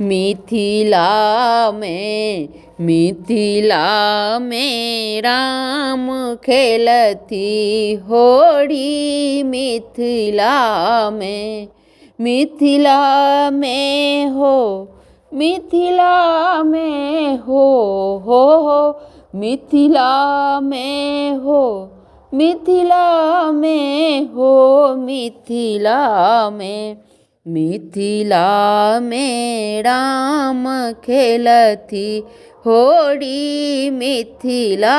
मिथिला में राम खेलती होड़ी। मिथिला में हो, मिथिला में हो, मिथिला में हो, मिथिला में हो, मिथिला में राम खेलती होड़ी। मिथिला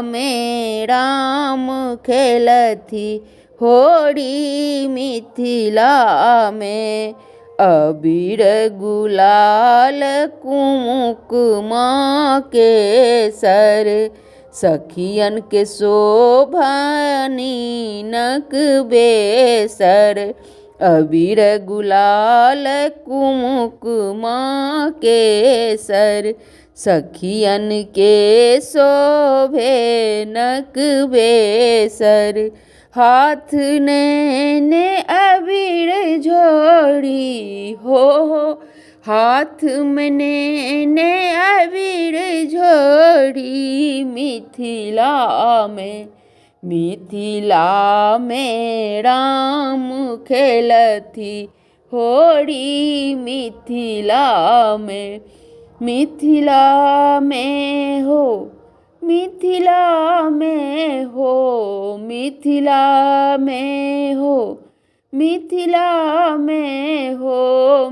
में राम खेलती होड़ी। मिथिला में अबीर गुलाल कुमकुमा के सर, सखियन के शोभनी नक बेसर। अबीर गुलाल कुमकुमा के सर, सखियन के शोभे नक बेसर। हाथ ने अबीर जोड़ी हो, हाथ में ने अबीर जोड़ी। मिथिला में राम खेलती होड़ी। मिथिला में हो, मिथिला में हो, मिथिला में हो, मिथिला में हो,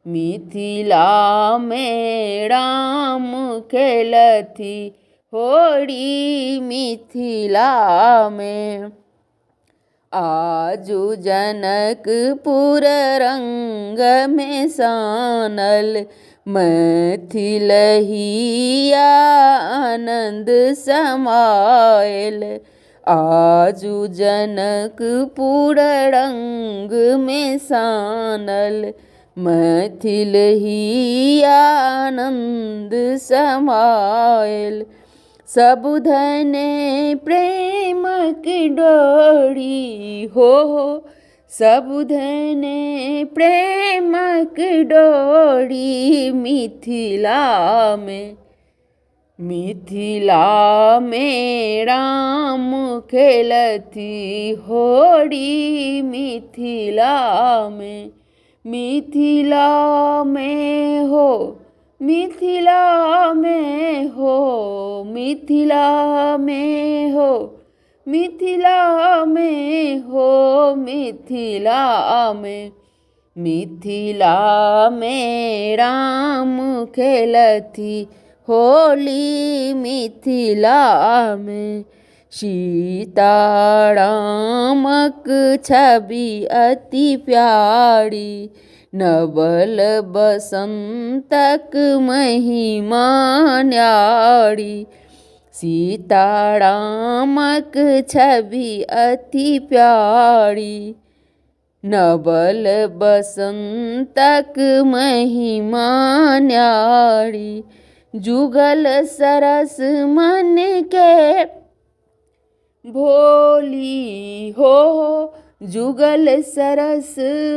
मिथिला में राम खेलती होड़ी। मिथिला में आजू जनकपुर रंग में सानल, मैथिलहिया आनंद समायल। आजू जनकपुर रंग में सानल, मैथिलहिया आनंद समायल। सबुधने प्रेम की डोरी हो, सबुधने प्रेम की डोरी। मिथिला में राम खेलती होड़ी। मिथिला में हो, मिथिला में हो, मिथिला में हो, मिथिला में हो, मिथिला में राम खेलती होली। मिथिला में सीतारामक छवि अति प्यारी, नवल बसंतक महिमा न्यारी। सीतारामक छवि अति प्यारी, नवल बसंतक महिमा न्यारी। जुगल सरस मन के भोली हो, जुगल सरस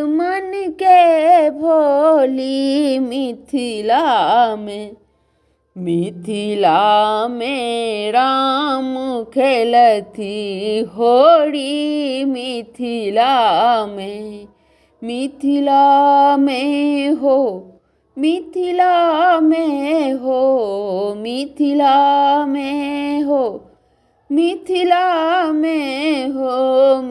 मन के भोली। मिथिला में राम खेलती होड़ी। मिथिला में हो, मिथिला में हो, मिथिला में हो, मिथिला में हो,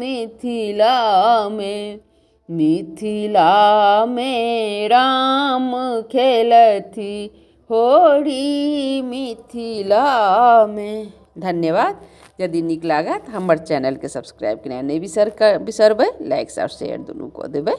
मिथिला में राम खेलती होड़ी। मिथिला में। धन्यवाद। यदि निक लागत हमर चैनल के सब्सक्राइब करना नहीं बिसरबै, लाइक और शेयर दुनू को देबै।